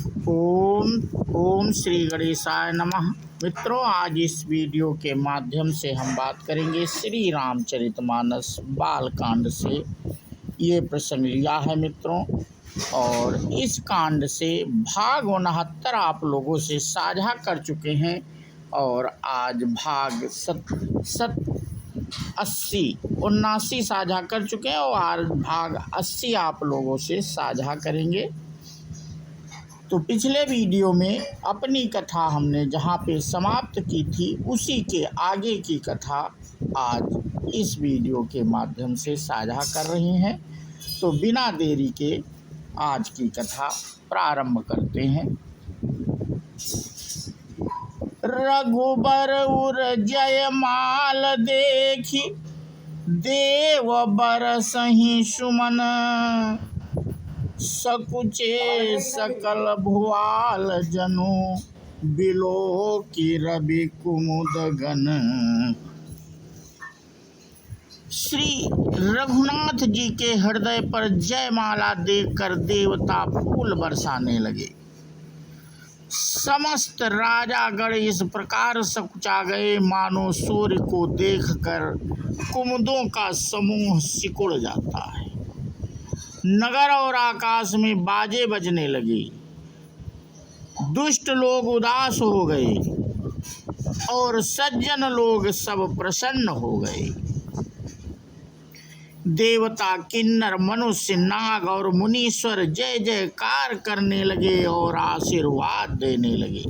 ओम ओम श्री गणेशाय नमः। मित्रों, आज इस वीडियो के माध्यम से हम बात करेंगे श्री रामचरितमानस बालकांड से। ये प्रसंग लिया है मित्रों, और इस कांड से भाग 69 आप लोगों से साझा कर चुके हैं, और आज भाग 79 साझा कर चुके हैं, और आज भाग 80 आप लोगों से साझा करेंगे। तो पिछले वीडियो में अपनी कथा हमने जहाँ पे समाप्त की थी, उसी के आगे की कथा आज इस वीडियो के माध्यम से साझा कर रहे हैं। तो बिना देरी के आज की कथा प्रारंभ करते हैं। रघुबर उर जयमाल देखी, देव बरसहि सुमन, सकुचे सकल भुआल जनु, बिलो की रवि कुमुद गन। श्री रघुनाथ जी के हृदय पर जयमाला देखकर देवता फूल बरसाने लगे। समस्त राजागण इस प्रकार सकुचा गए मानो सूर्य को देखकर कुमुदों का समूह सिकुड़ जाता है। नगर और आकाश में बाजे बजने लगे, दुष्ट लोग उदास हो गए और सज्जन लोग सब प्रसन्न हो गए। देवता, किन्नर, मनुष्य, नाग और मुनीश्वर जय जयकार करने लगे और आशीर्वाद देने लगे।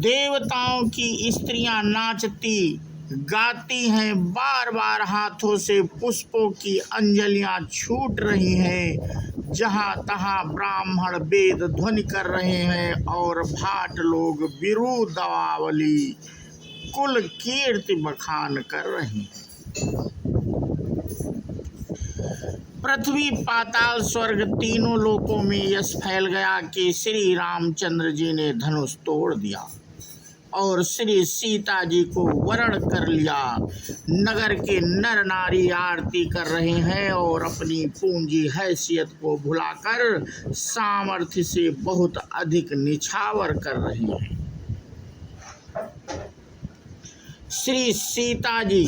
देवताओं की स्त्रियां नाचती गाती हैं, बार बार हाथों से पुष्पों की अंजलियां छूट रही हैं। जहां तहां ब्राह्मण वेद ध्वनि कर रहे हैं और भाट लोग बिरुदावली कुल कीर्ति बखान कर रहे हैं। पृथ्वी, पाताल, स्वर्ग तीनों लोकों में यश फैल गया कि श्री रामचंद्र जी ने धनुष तोड़ दिया और श्री सीता जी को वरण कर लिया। नगर के नर नारी आरती कर रहे हैं और अपनी पूंजी हैसियत को भुलाकर सामर्थ्य से बहुत अधिक निछावर कर रहे हैं। श्री सीता जी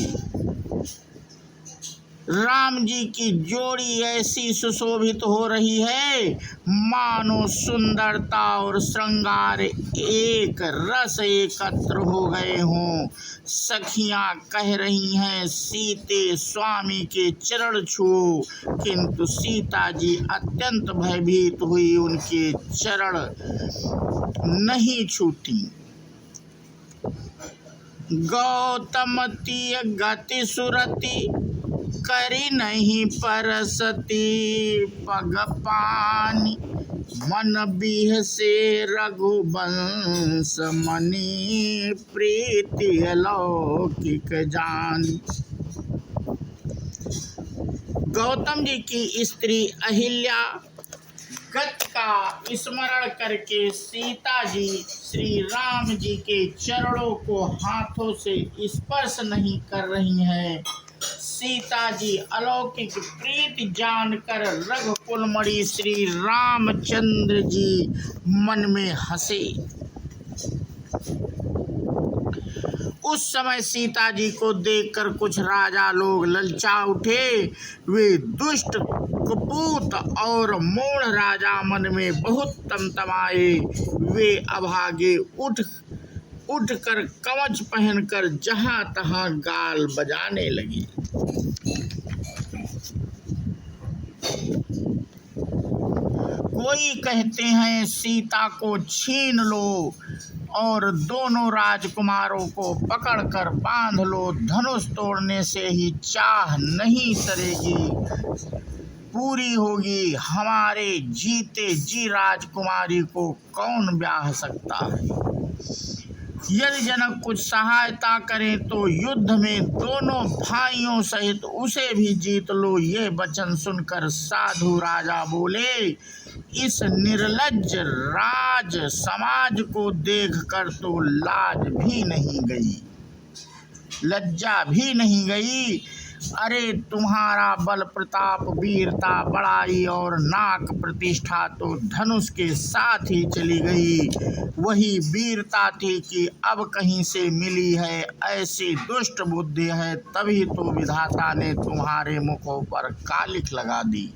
राम जी की जोड़ी ऐसी सुशोभित हो रही है मानो सुंदरता और श्रृंगार एक रस एकत्र हो गए हों। सखियां कह रही हैं, सीते स्वामी के चरण छुओ, किंतु सीता जी अत्यंत भयभीत हुई उनके चरण नहीं छूती। गौतमती गति सुरति करी नहीं परसती, पग पानी मन बीह से रघुवंश मणि, प्रीति अलौकिक जानी। गौतम जी की स्त्री अहिल्या गति का स्मरण करके सीता जी श्री राम जी के चरणों को हाथों से स्पर्श नहीं कर रही हैं। सीता जी अलौकिक प्रीति जानकर रघुकुलमणि श्री रामचंद्र जी मन में हंसे। उस समय सीता जी को देखकर कुछ राजा लोग ललचा उठे। वे दुष्ट, कुपूत और मूढ़ राजा मन में बहुत तमतमाए। वे अभागे उठकर कवच पहनकर जहां तहां गाल बजाने लगी। कोई कहते हैं सीता को छीन लो और दोनों राजकुमारों को पकड़कर बांध लो, धनुष तोड़ने से ही चाह नहीं सरेगी पूरी होगी। हमारे जीते जी राजकुमारी को कौन ब्याह सकता है? यदि जनक कुछ सहायता करें तो युद्ध में दोनों भाइयों सहित उसे भी जीत लो। ये वचन सुनकर साधु राजा बोले, इस निर्लज्ज राज समाज को देखकर तो लाज भी नहीं गई, लज्जा भी नहीं गई। अरे तुम्हारा बल प्रताप वीरता बड़ाई और नाक प्रतिष्ठा तो धनुष के साथ ही चली गई। वही वीरता थी कि अब कहीं से मिली है, ऐसी दुष्ट बुद्धि है, तभी तो विधाता ने तुम्हारे मुखों पर कालिख लगा दी।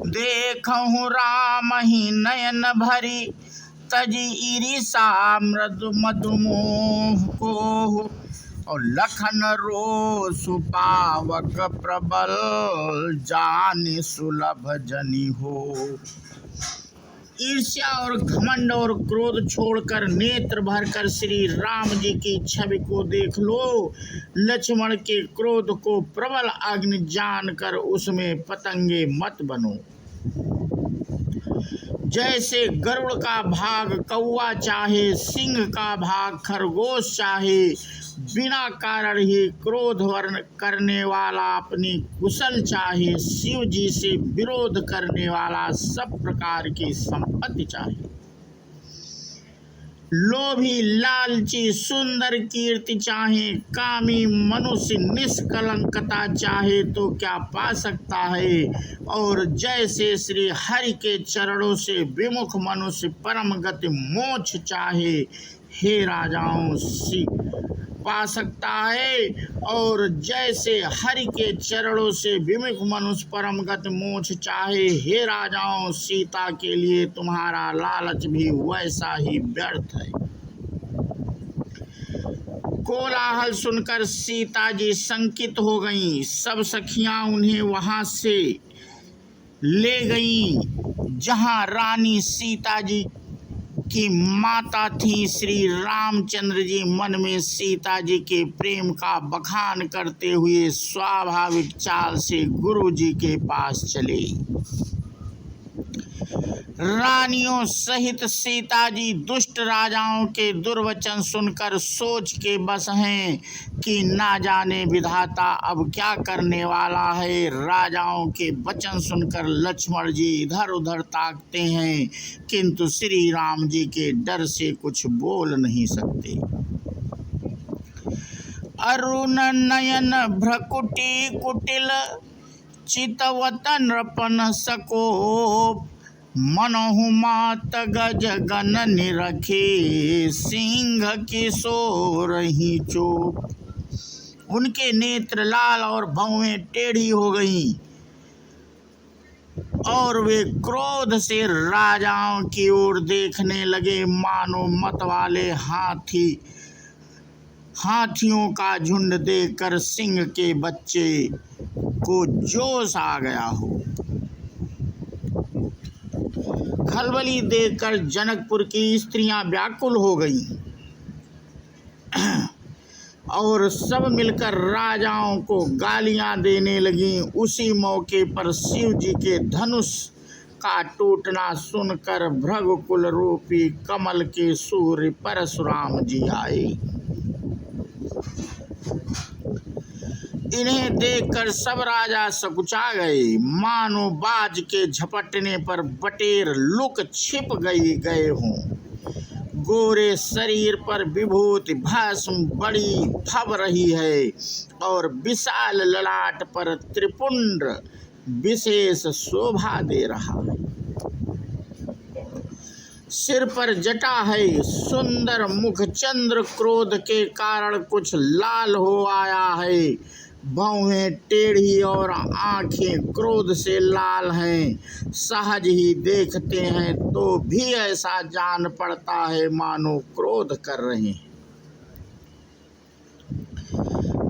देखहु राम ही नयन भरी तजी ईरिसा मृदु मधुमोह को, और लखन रो सुपावक प्रबल जानि सुलभ जनि हो। ईर्ष्या और घमंड और क्रोध छोड़कर नेत्र भरकर श्री राम जी की छवि को देख लो। लक्ष्मण के क्रोध को प्रबल अग्नि जानकर उसमें पतंगे मत बनो। जैसे गरुड़ का भाग कौवा चाहे, सिंह का भाग खरगोश चाहे, बिना कारण ही क्रोध वर्ण करने वाला अपनी कुशल चाहे, शिव जी से विरोध करने वाला सब प्रकार की संपत्ति चाहे, लोभी लालची सुंदर कीर्ति चाहे, कामी मनुष्य निष्कलंकता चाहे तो क्या पा सकता है। और जैसे श्री हरि के चरणों से विमुख मनुष्य परम गति मोक्ष चाहे, हे राजाओं पा सकता है। और जैसे हरि के चरणों से विमुख मनुष्य परम गति मोक्ष चाहे, हे राजाओं सीता के लिए तुम्हारा लालच भी वैसा ही व्यर्थ है। कोलाहल सुनकर सीता जी शंकित हो गईं। सब सखियां उन्हें वहां से ले गईं जहां रानी सीता जी की माता थी। श्री रामचंद्र जी मन में सीता जी के प्रेम का बखान करते हुए स्वाभाविक चाल से गुरु जी के पास चले। रानियों सहित सीता जी दुष्ट राजाओं के दुर्वचन सुनकर सोच के बस हैं कि ना जाने विधाता अब क्या करने वाला है। राजाओं के वचन सुनकर लक्ष्मण जी इधर उधर ताकते हैं, किंतु श्री राम जी के डर से कुछ बोल नहीं सकते। अरुण नयन भ्रकुटी कुटिल चितवत नृपन सकोप, मनहु मात गज गन निरखे सिंह किशोर ही चोप। उनके नेत्र लाल और भौहें टेढ़ी हो गईं और वे क्रोध से राजाओं की ओर देखने लगे, मानो मत वाले हाथियों का झुंड देखकर सिंह के बच्चे को जोश आ गया हो। खलबली देखकर जनकपुर की स्त्रियां व्याकुल हो गईं और सब मिलकर राजाओं को गालियां देने लगीं। उसी मौके पर शिव जी के धनुष का टूटना सुनकर भृगुकुल रूपी कमल के सूर्य परशुराम जी आए। इन्हें देखकर सब राजा सकुचा गए, मानो बाज के झपटने पर बटेर लुक छिप गए हों। गोरे शरीर पर विभूति भस्म बड़ी फब रही है और विशाल ललाट पर त्रिपुंड विशेष शोभा दे रहा है। सिर पर जटा है, सुंदर मुख चंद्र क्रोध के कारण कुछ लाल हो आया है। भौहें टेढ़ी और आंखें क्रोध से लाल हैं। सहज ही देखते हैं तो भी ऐसा जान पड़ता है मानो क्रोध कर रहे हैं।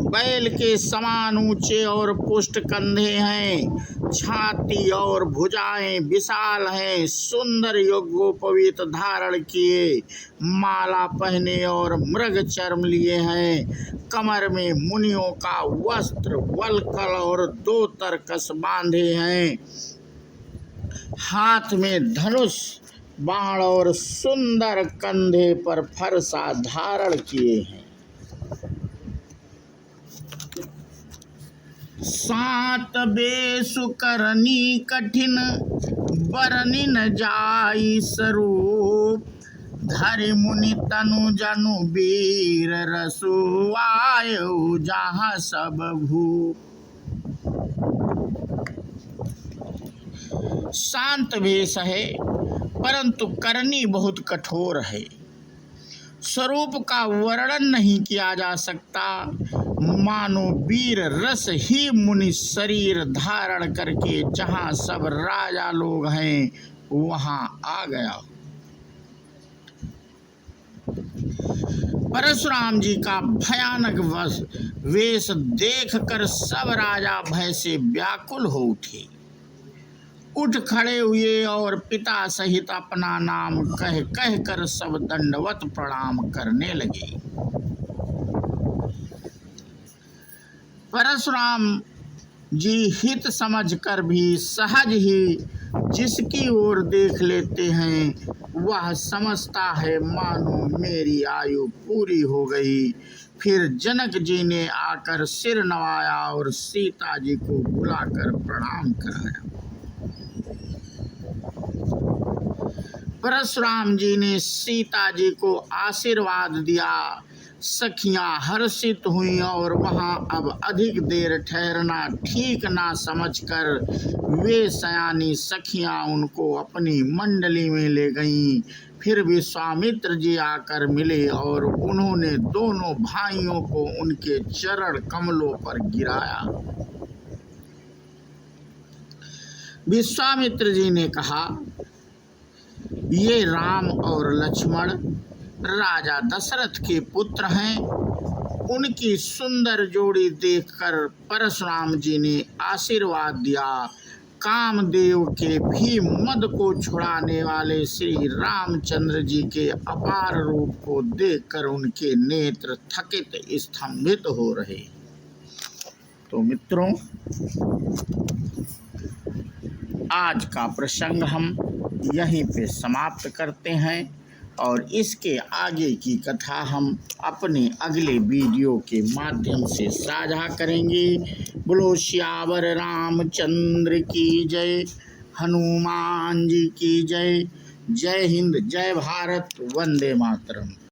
बैल के समान ऊंचे और पुष्ट कंधे हैं, छाती और भुजाएं विशाल हैं। सुंदर यज्ञोपवीत धारण किए, माला पहने और मृग चर्म लिए हैं। कमर में मुनियों का वस्त्र वल्कल और 2 तरकस बांधे हैं। हाथ में धनुष बाण और सुंदर कंधे पर फरसा धारण किए हैं। सात बेसु करनी कठिन बरनी न जाई स्वरूप, धरि मुनि तनु जनु वीर रसु आयु जहाँ सब भू। शांत वेश है परंतु करनी बहुत कठोर है। स्वरूप का वर्णन नहीं किया जा सकता, मानो वीर रस ही मुनि शरीर धारण करके जहाँ सब राजा लोग हैं वहाँ आ गया। परशुराम जी का भयानक वेश देखकर सब राजा भय से व्याकुल हो उठे, उठ खड़े हुए और पिता सहित अपना नाम कह कह कर सब दंडवत प्रणाम करने लगे। परशुराम जी हित समझकर भी सहज ही जिसकी ओर देख लेते हैं वह समझता है मानो मेरी आयु पूरी हो गई। फिर जनक जी ने आकर सिर नवाया और सीता जी को बुलाकर प्रणाम कराया। परशुराम जी ने सीता जी को आशीर्वाद दिया। सखियां हर्षित हुईं और वहां अब अधिक देर ठहरना ठीक ना समझकर वे सयानी सखियां उनको अपनी मंडली में ले गईं। फिर विश्वामित्र जी आकर मिले और उन्होंने दोनों भाइयों को उनके चरण कमलों पर गिराया। विश्वामित्र जी ने कहा, ये राम और लक्ष्मण राजा दशरथ के पुत्र हैं। उनकी सुंदर जोड़ी देखकर परशुराम जी ने आशीर्वाद दिया। कामदेव के भी मद को छुड़ाने वाले श्री रामचंद्र जी के अपार रूप को देखकर उनके नेत्र थकित स्तंभित हो रहे। तो मित्रों, आज का प्रसंग हम यहीं पे समाप्त करते हैं और इसके आगे की कथा हम अपने अगले वीडियो के माध्यम से साझा करेंगे। बोलो सियावर रामचंद्र की जय, हनुमान जी की जय। जय हिंद, जय भारत, वंदे मातरम।